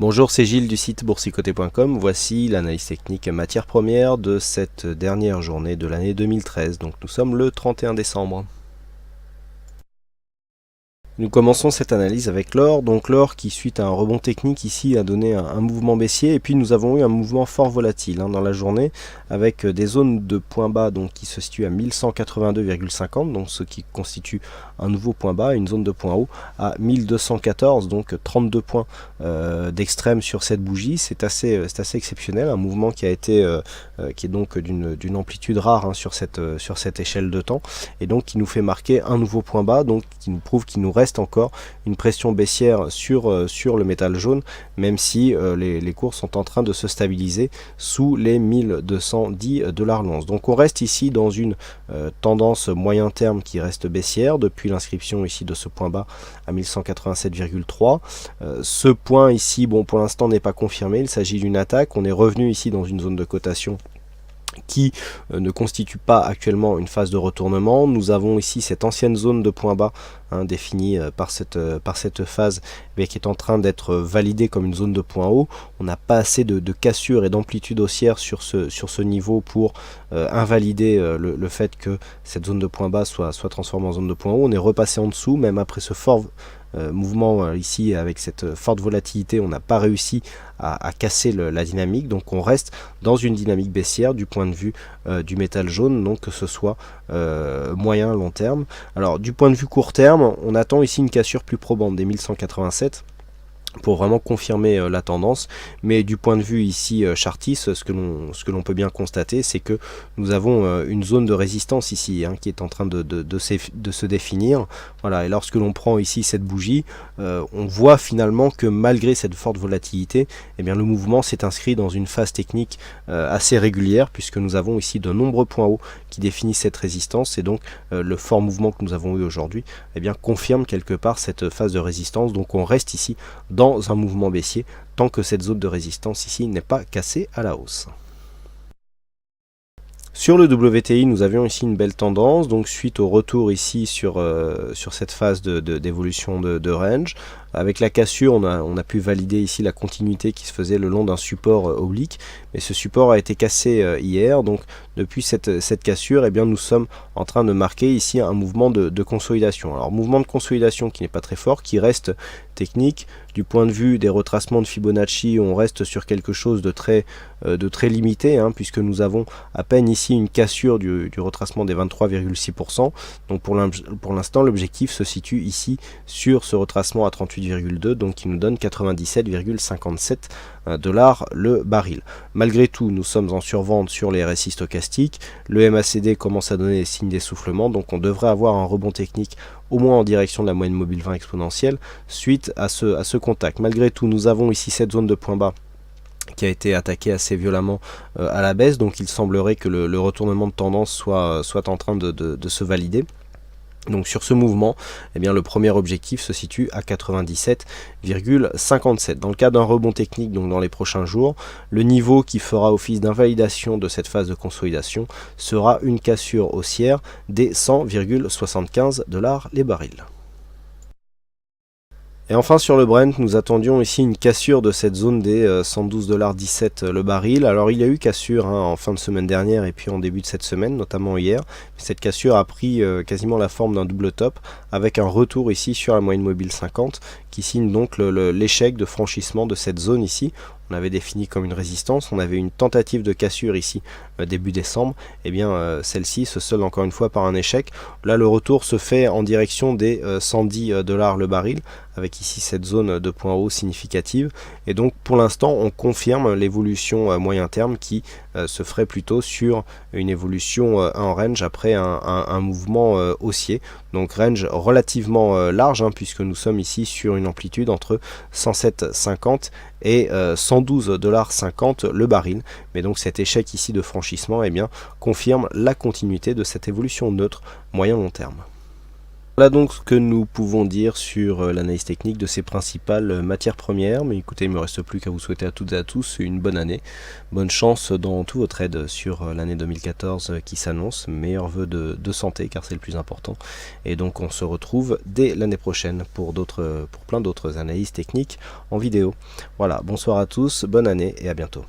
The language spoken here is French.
Bonjour, c'est Gilles du site boursicoté.com. Voici l'analyse technique matières premières de cette dernière journée de l'année 2013. Donc nous sommes le 31 décembre. Nous commençons cette analyse avec l'or. Donc l'or qui, suite à un rebond technique ici, a donné un mouvement baissier. Et puis nous avons eu un mouvement fort volatile dans la journée avec des zones de points bas donc, qui se situent à 1182,50, donc ce qui constitue un nouveau point bas, une zone de point haut à 1214, donc 32 points d'extrême sur cette bougie. C'est assez exceptionnel, un mouvement qui a été qui est donc d'une amplitude rare sur cette échelle de temps, et donc qui nous fait marquer un nouveau point bas, donc qui nous prouve qu'il nous reste encore une pression baissière sur le métal jaune, même si les cours sont en train de se stabiliser sous les 1210 $ l'once. Donc on reste ici dans une tendance moyen terme qui reste baissière depuis l'inscription ici de ce point bas à 1187,3. Ce point ici, bon, pour l'instant n'est pas confirmé, il s'agit d'une attaque. On est revenu ici dans une zone de cotation qui ne constitue pas actuellement une phase de retournement. Nous avons ici cette ancienne zone de point bas définie par cette phase, mais qui est en train d'être validée comme une zone de point haut. On n'a pas assez de cassure et d'amplitude haussière sur ce niveau pour invalider le fait que cette zone de point bas soit transformée en zone de point haut. On est repassé en dessous, même après ce fort mouvement ici avec cette forte volatilité, on n'a pas réussi à casser la dynamique, donc on reste dans une dynamique baissière du point de vue du métal jaune, donc que ce soit moyen, long terme. Alors du point de vue court terme, on attend ici une cassure plus probante des 1187 pour vraiment confirmer la tendance, mais du point de vue ici chartiste, ce que l'on peut bien constater, c'est que nous avons une zone de résistance ici qui est en train de se définir. Voilà, et lorsque l'on prend ici cette bougie, on voit finalement que malgré cette forte volatilité, eh bien, le mouvement s'est inscrit dans une phase technique assez régulière, puisque nous avons ici de nombreux points hauts qui définissent cette résistance, et donc le fort mouvement que nous avons eu aujourd'hui eh bien, confirme quelque part cette phase de résistance. Donc on reste ici dans un mouvement baissier tant que cette zone de résistance ici n'est pas cassée à la hausse. Sur le WTI, nous avions ici une belle tendance, donc suite au retour ici sur cette phase d'évolution de range. Avec la cassure, on a pu valider ici la continuité qui se faisait le long d'un support oblique, mais ce support a été cassé hier, donc depuis cette cassure, eh bien, nous sommes en train de marquer ici un mouvement de consolidation. Alors mouvement de consolidation qui n'est pas très fort, qui reste technique. Du point de vue des retracements de Fibonacci, on reste sur quelque chose de très limité, puisque nous avons à peine ici une cassure du retracement des 23,6%. Donc pour l'instant, l'objectif se situe ici sur ce retracement à 38,2, donc qui nous donne 97,57 $ le baril. Malgré tout, nous sommes en survente sur les RSI stochastiques. Le MACD commence à donner des signes d'essoufflement, donc on devrait avoir un rebond technique au moins en direction de la moyenne mobile 20 exponentielle suite à ce contact. Malgré tout, nous avons ici cette zone de point bas qui a été attaquée assez violemment à la baisse, donc il semblerait que le retournement de tendance soit en train de se valider. Donc sur ce mouvement, eh bien, le premier objectif se situe à 97,57. Dans le cas d'un rebond technique, donc dans les prochains jours, le niveau qui fera office d'invalidation de cette phase de consolidation sera une cassure haussière des 100,75 $ les barils. Et enfin sur le Brent, nous attendions ici une cassure de cette zone des 112,17 $ le baril. Alors il y a eu cassure en fin de semaine dernière et puis en début de cette semaine, notamment hier. Cette cassure a pris quasiment la forme d'un double top avec un retour ici sur la moyenne mobile 50 qui signe donc l'échec de franchissement de cette zone ici. On avait défini comme une résistance, on avait une tentative de cassure ici début décembre, et bien celle-ci se solde encore une fois par un échec. Là le retour se fait en direction des 110 $ le baril, avec ici cette zone de point haut significative, et donc pour l'instant on confirme l'évolution moyen terme qui se ferait plutôt sur une évolution en range après un mouvement haussier, donc range relativement large puisque nous sommes ici sur une amplitude entre 107,50 et 112,50 $ le baril, mais donc cet échec ici de franchissement eh bien, confirme la continuité de cette évolution neutre moyen long terme. Voilà donc ce que nous pouvons dire sur l'analyse technique de ces principales matières premières. Mais écoutez, il ne me reste plus qu'à vous souhaiter à toutes et à tous une bonne année. Bonne chance dans tout votre aide sur l'année 2014 qui s'annonce. Meilleurs vœux de santé car c'est le plus important. Et donc on se retrouve dès l'année prochaine pour plein d'autres analyses techniques en vidéo. Voilà, bonsoir à tous, bonne année et à bientôt.